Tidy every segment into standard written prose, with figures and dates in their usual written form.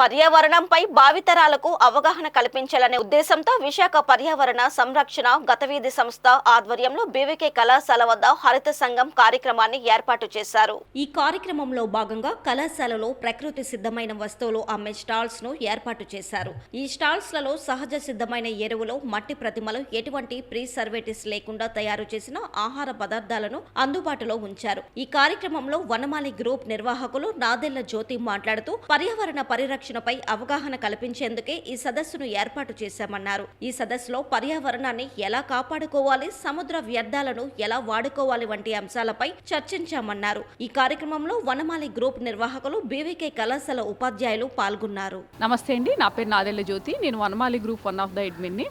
పర్యావరణంపై భావితరాలకు అవగాహన కల్పించాలనే ఉద్దేశంతో విశాఖ పర్యావరణ సంరక్షణ గతవీధి సంస్థ ఆధ్వర్యంలో బీవీకే కళాశాల వద్ద హరిత సంఘం కార్యక్రమాన్ని ఏర్పాటు చేశారు. ఈ కార్యక్రమంలో భాగంగా కళాశాలలో ప్రకృతి సిద్ధమైన వస్తువులు అమ్మే స్టాల్స్ ను ఏర్పాటు చేశారు. ఈ స్టాల్స్ లలో సహజ సిద్ధమైన ఎరువులు, మట్టి ప్రతిమలు, ఎటువంటి ప్రీసర్వేటివ్స్ లేకుండా తయారు చేసిన ఆహార పదార్థాలను అందుబాటులో ఉంచారు. ఈ కార్యక్రమంలో వనమాలి గ్రూప్ నిర్వాహకులు నాదెళ్ల జ్యోతి మాట్లాడుతూ పర్యావరణ పరిరక్షణ పై అవగాహన కల్పించేందుకే ఈ సదస్సును ఏర్పాటు చేశామన్నారు. ఈ సదస్సులో పర్యావరణాన్ని ఎలా కాపాడుకోవాలి, సముద్ర వ్యర్థాలను ఎలా వాడుకోవాలి వంటి అంశాలపై చర్చించామన్నారు. ఈ కార్యక్రమంలో వనమాలి గ్రూప్ నిర్వాహకులు, బీవీకే కళాశాల ఉపాధ్యాయులు పాల్గొన్నారు. నమస్తే అండి, నా పేరు నాదెళ్ల జ్యోతి. నేను వనమాలి గ్రూప్ వన్ ఆఫ్ ద అడ్మిన్ని.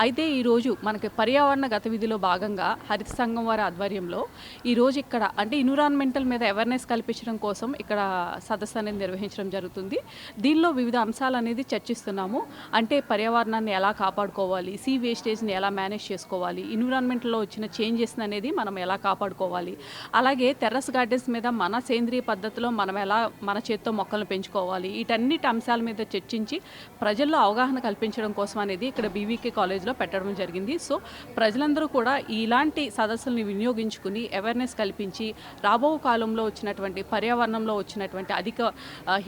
అయితే ఈరోజు మనకి పర్యావరణ గతవిధిలో భాగంగా హరిత సంఘం వారి ఆధ్వర్యంలో ఈరోజు ఇక్కడ అంటే ఎన్విరాన్మెంటల్ మీద అవేర్నెస్ కల్పించడం కోసం ఇక్కడ సదస్సు అనేది నిర్వహించడం జరుగుతుంది. దీనిలో వివిధ అంశాలు అనేది చర్చిస్తున్నాము. అంటే పర్యావరణాన్ని ఎలా కాపాడుకోవాలి, సీ వేస్టేజ్ని ఎలా మేనేజ్ చేసుకోవాలి, ఎన్విరాన్మెంట్లో వచ్చిన చేంజెస్ అనేది మనం ఎలా కాపాడుకోవాలి, అలాగే టెర్రస్ గార్డెన్స్ మీద మన సేంద్రియ పద్ధతిలో మనం ఎలా మన చేత్తో మొక్కలను పెంచుకోవాలి, వీటన్నిటి అంశాల మీద చర్చించి ప్రజల్లో అవగాహన కల్పించడం కోసం అనేది ఇక్కడ బీవీకే కాలేజ్లో పెట్టడం జరిగింది. సో ప్రజలందరూ కూడా ఇలాంటి సదస్సుల్ని వినియోగించుకుని అవేర్నెస్ కల్పించి రాబో కాలంలో వచ్చినటువంటి పర్యావరణంలో వచ్చినటువంటి అధిక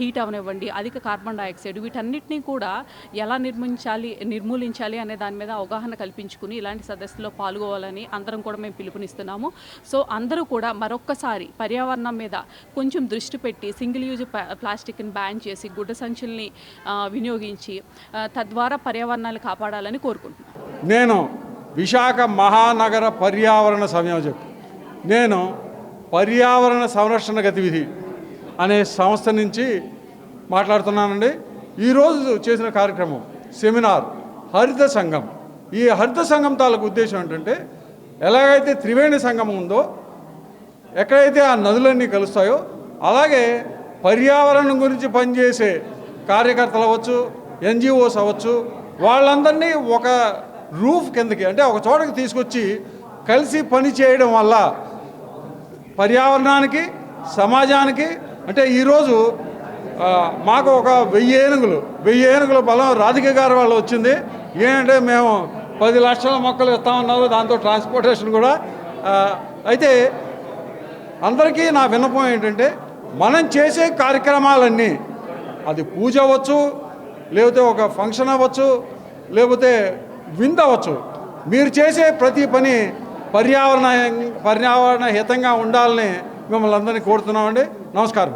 హీట్ అవనివ్వండి, అధిక కార్బన్ డైఆక్సైడ్, వీటన్నిటినీ కూడా ఎలా నిర్మూలించాలి అనే దాని మీద అవగాహన కల్పించుకుని ఇలాంటి సదస్సులో పాల్గొవాలని అందరం కూడా మేము పిలుపునిస్తున్నాము. సో అందరూ కూడా మరొక్కసారి పర్యావరణం మీద కొంచెం దృష్టి పెట్టి సింగిల్ యూజ్ ప్లాస్టిక్ని బ్యాన్ చేసి గుడ్డ సంచుల్ని వినియోగించి తద్వారా పర్యావరణాన్ని కాపాడాలని కోరుకుంటున్నాను. నేను విశాఖ మహానగర పర్యావరణ సంయోజక్. నేను పర్యావరణ సంరక్షణ గతివిధి అనే సంస్థ నుంచి మాట్లాడుతున్నానండి. ఈరోజు చేసిన కార్యక్రమం సెమినార్ హరిత సంఘం. ఈ హరిత సంఘం తాలూకు ఉద్దేశం ఏంటంటే, ఎలాగైతే త్రివేణి సంగమం ఉందో, ఎక్కడైతే ఆ నదులన్నీ కలుస్తాయో, అలాగే పర్యావరణం గురించి పనిచేసే కార్యకర్తలు అవ్వచ్చు, ఎన్జిఓస్ అవ్వచ్చు, వాళ్ళందరినీ ఒక రూఫ్ కిందకి అంటే ఒక చోటకి తీసుకొచ్చి కలిసి పని చేయడం వల్ల పర్యావరణానికి, సమాజానికి అంటే ఈరోజు మాకు ఒక 1000 ఏనుగుల బలం రాధిక గారి వాళ్ళు వచ్చింది. ఏంటంటే మేము 10 లక్షల మొక్కలు ఇస్తామన్నారు, దాంతో ట్రాన్స్పోర్టేషన్ కూడా. అయితే అందరికీ నా విన్నపం ఏంటంటే, మనం చేసే కార్యక్రమాలన్నీ అది పూజ అవ్వచ్చు, లేకపోతే ఒక ఫంక్షన్ అవ్వచ్చు, లేకపోతే విందు అవ్వచ్చు, మీరు చేసే ప్రతి పని పర్యావరణ హితంగా ఉండాలని మిమ్మల్ని అందరినీ కోరుతున్నామండి. నమస్కారం.